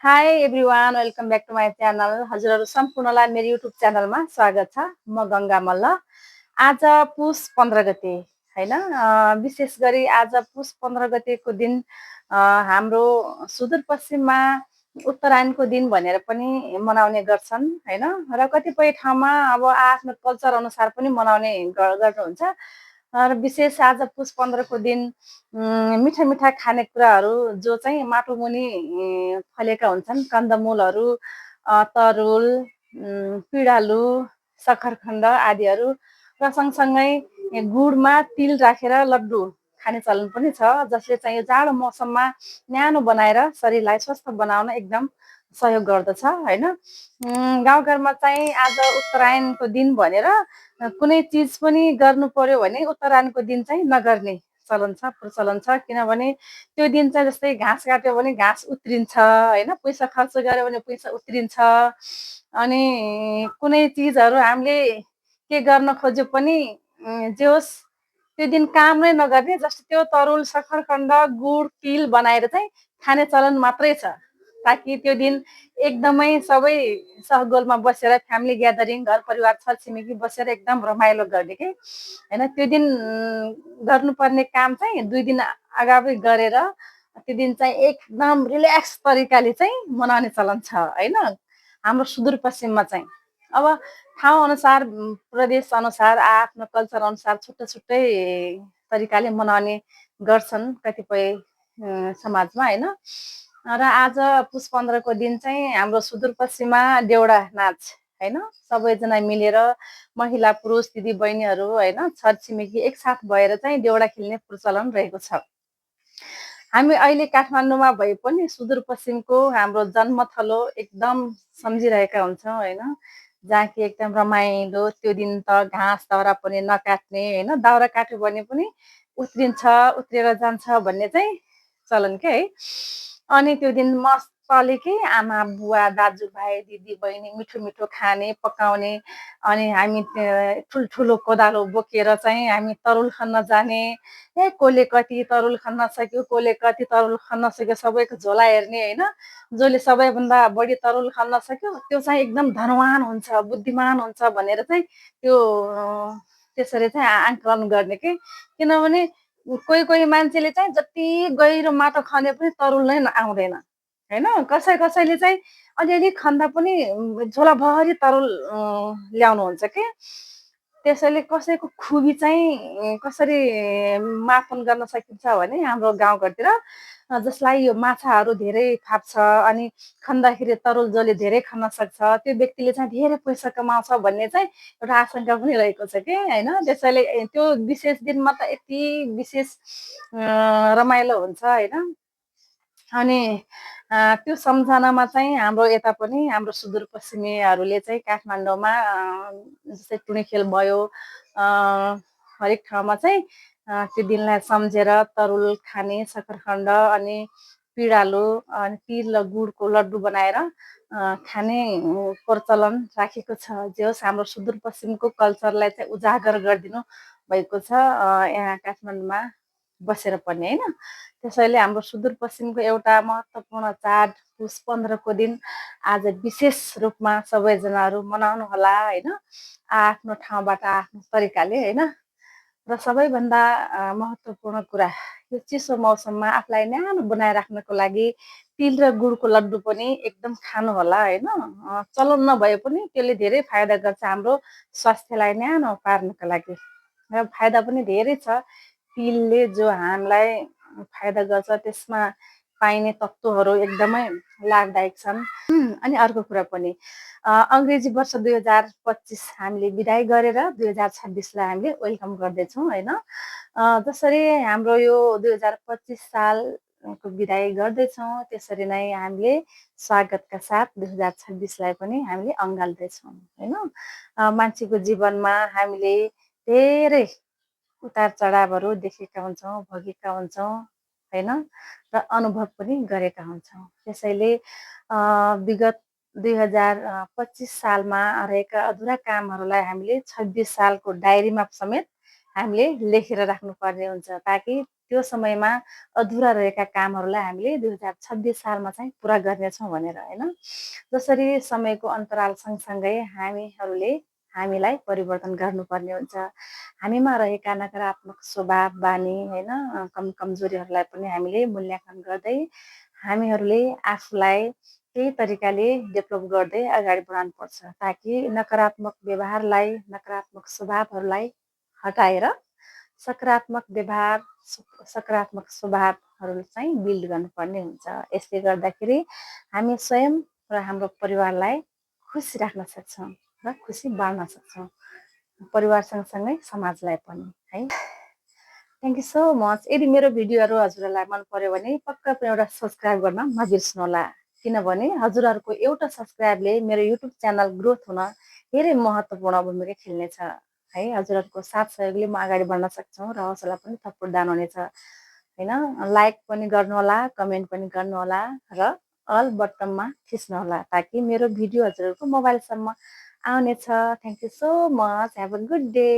High everyone welcome back to my channel. हजुरहरू सम्पूर्णलाई मेरो युट्युब च्यानलमा स्वागत छ। म गङ्गा मल्ल। आज पुस 15 गते हैन, विशेष गरी आज पुस 15 गतेको दिन हाम्रो सुदूरपश्चिममा उत्तरायणको दिन भनेर पनि मनाउने गर्छन् हैन। र कतिपय ठाउँमा अब आफ्नो कल्चर अनुसार पनि मनाउने गर्नुहुन्छ। र विशेष आज पुस 15 को दिन मिठा मिठा खानेकुराहरू जो चाहिँ माटो मुनि फलेका हुन्छन्, कन्दमूलहरू, तरुल, पिँडालु, सक्खरखण्ड आदिहरू र सँगसँगै गुडमा तिल राखेर लड्डु खाने चलन पनि छ, जसले चाहिँ यो जाडो मौसममा न्यानो बनाएर शरीरलाई स्वस्थ बनाउन एकदम सहयोग गर्दछ हैन। गाउँघरमा चाहिँ आज उत्तरायणको दिन भनेर कुनै चिज पनि गर्नु पर्यो भने उत्तरायणको दिन चाहिँ नगर्ने प्रचलन छ। किनभने त्यो दिन चाहिँ जस्तै घाँस काट्यो भने घाँस उत्रिन्छ हैन, पैसा खर्च गर्यो भने पैसा उत्रिन्छ। अनि कुनै चिजहरू हामीले के गर्न खोज्यो पनि जे होस् त्यो दिन काम नै नगर्ने, जस्तो त्यो तरुल, सक्खरखण्ड, गुड, तिल बनाएर चाहिँ खाने चलन मात्रै छ, ताकि त्यो दिन एकदमै सबै सहगोलमा बसेर फ्यामिली ग्यादरिङ, घर परिवार छरछिमेकी बसेर एकदम रमाइलो गर्ने के हैन। त्यो दिन गर्नुपर्ने काम चाहिँ 2 दिन अगावै गरेर त्यो दिन चाहिँ एकदम रिल्याक्स तरिकाले चाहिँ मनाउने चलन छ हैन हाम्रो सुदूरपश्चिममा चाहिँ। अब ठाउँ अनुसार, प्रदेश अनुसार, आफ्नो कल्चर अनुसार छुट्टै छुट्टै तरिकाले मनाउने गर्छन् कतिपय समाजमा हैन। र आज पुस 15 को दिन चाहिँ हाम्रो सुदूरपश्चिममा देउडा नाच हैन, सबैजना मिलेर महिला पुरुष दिदी बहिनीहरू हैन, छरछिमेकी एकसाथ भएर चाहिँ देउडा खेल्ने प्रचलन रहेको छ। हामी अहिले काठमाडौँमा भए पनि सुदूरपश्चिमको हाम्रो जन्मथलो एकदम सम्झिरहेका हुन्छौँ हैन, जहाँ कि एकदम रमाइलो। त्यो दिन त घाँस दाउरा पनि नकाट्ने हैन, दाउरा काट्यो भने पनि उत्रिन्छ, उत्रेर जान्छ भन्ने चाहिँ चलन के है। अनि त्यो दिन मस्तले के आमा बुवा दाजुभाइ दिदी बहिनी मिठो मिठो खाने पकाउने। अनि हामी ठुल्ठुलो कोदालो बोकेर चाहिँ हामी तरुल खन्न जाने। कसले कति तरुल खन्न सक्यो, कसले कति तरुल खन्न सक्यो, सबैको झोला हेर्ने हैन। जसले सबैभन्दा बढी तरुल खन्न सक्यो त्यो चाहिँ एकदम धनवान हुन्छ, बुद्धिमान हुन्छ भनेर चाहिँ त्यो त्यसरी चाहिँ आकलन गर्ने के। किनभने कोही कोही मान्छेले चाहिँ जति गहिरो माटो खने पनि तरुल नै आउँदैन हैन। कसैले चाहिँ अलिअलि खन्दा पनि झोलाभरि तरुल ल्याउनुहुन्छ के। त्यसैले कसैको खुबी चाहिँ कसरी मापन गर्न सकिन्छ भने हाम्रो गाउँघरतिर जसलाई यो माछाहरू धेरै फाप्छ अनि खन्दाखेरि तरुल जसले धेरै खन्न सक्छ त्यो व्यक्तिले चाहिँ धेरै पैसा कमाउँछ भन्ने चाहिँ एउटा आशंका पनि रहेको छ कि हैन। त्यसैले त्यो विशेष दिनमा त यति विशेष रमाइलो हुन्छ हैन। अनि त्यो सम्झनामा चाहिँ हाम्रो यता पनि हाम्रो सुदूरपश्चिमेहरूले चाहिँ काठमाडौँमा जस्तै टुँडिखेल भयो, हरेक ठाउँमा चाहिँ त्यो दिनलाई सम्झेर तरुल खाने, सक्खरखण्ड अनि पिँडालु अनि तिल र गुडको लड्डु बनाएर खाने प्रचलन राखेको छ। जे होस् हाम्रो सुदूरपश्चिमको कल्चरलाई चाहिँ उजागर गरिदिनु भएको छ यहाँ काठमाडौँमा बसेर पनि हैन। त्यसैले हाम्रो सुदूरपश्चिमको एउटा महत्त्वपूर्ण चाड पुस 15 को दिन आज विशेष रूपमा सबैजनाहरू मनाउनु होला हैन, आफ्नो ठाउँबाट आफ्नो तरिकाले हैन। र सबैभन्दा महत्त्वपूर्ण कुरा, यो चिसो मौसममा आफूलाई न्यानो बनाइराख्नको लागि तिल र गुडको लड्डु पनि एकदम खानु होला हैन। चलन नभए पनि त्यसले धेरै फाइदा गर्छ हाम्रो स्वास्थ्यलाई न्यानो पार्नको लागि, र फाइदा पनि धेरै छ। तिलले जो हामीलाई फाइदा गर्छ त्यसमा पाइने तत्त्वहरू एकदमै लाभदायक छन्। अनि अर्को कुरा पनि अङ्ग्रेजी वर्ष 2025 हामीले बिदाई गरेर 2026लाई हामीले वेलकम गर्दैछौँ हैन। जसरी हाम्रो यो 2025 सालको बिदाई गर्दैछौँ त्यसरी नै हामीले स्वागतका साथ 2026लाई पनि हामीले अँगाल्दैछौँ हैन। मान्छेको जीवनमा हामीले धेरै उतार चढावहरू देखेका हुन्छौँ, भोगेका हुन्छौँ हैन, र अनुभव पनि गरेका हुन्छौँ। त्यसैले विगत 2025 सालमा रहेका अधुरा कामहरूलाई हामीले 26 सालको डायरीमा समेत हामीले लेखेर राख्नुपर्ने हुन्छ, ताकि त्यो समयमा अधुरा रहेका कामहरूलाई हामीले 2026 सालमा चाहिँ पुरा गर्नेछौँ भनेर होइन। जसरी समयको अन्तराल सँगसँगै हामीलाई परिवर्तन गर्नुपर्ने हुन्छ। हामीमा रहेका नकारात्मक स्वभाव बानी होइन कमजोरीहरूलाई पनि हामीले मूल्याङ्कन गर्दै हामीहरूले आफूलाई त्यही तरिकाले डेभलप गर्दै अगाडि बढाउनुपर्छ, ताकि नकारात्मक व्यवहारलाई नकारात्मक स्वभावहरूलाई हटाएर सकारात्मक व्यवहार सकारात्मक स्वभावहरू चाहिँ बिल्ड गर्नुपर्ने हुन्छ। यसले गर्दाखेरि हामी स्वयं र हाम्रो परिवारलाई खुसी राख्न सक्छौँ र खुसी बाँड्न सक्छौँ, परिवार सँगसँगै समाजलाई पनि है। Thank you so much. यदि मेरो भिडियोहरू हजुरहरूलाई मन पर्यो भने पक्का पनि एउटा सब्सक्राइब गर्न नबिर्स्नु होला, किनभने हजुरहरूको एउटा सब्सक्राइबले मेरो युट्युब च्यानल ग्रोथ हुन धेरै महत्त्वपूर्ण भूमिका खेल्नेछ है। हजुरहरूको साथ सहयोगले म अगाडि बढ्न सक्छौँ र हौसला पनि थप प्रदान हुनेछ होइन। लाइक पनि गर्नुहोला, कमेन्ट पनि गर्नुहोला र अल बटनमा थिच्नुहोला, ताकि मेरो भिडियो हजुरहरूको मोबाइलसम्म आउनेछ। Thank you so much. Have a good day.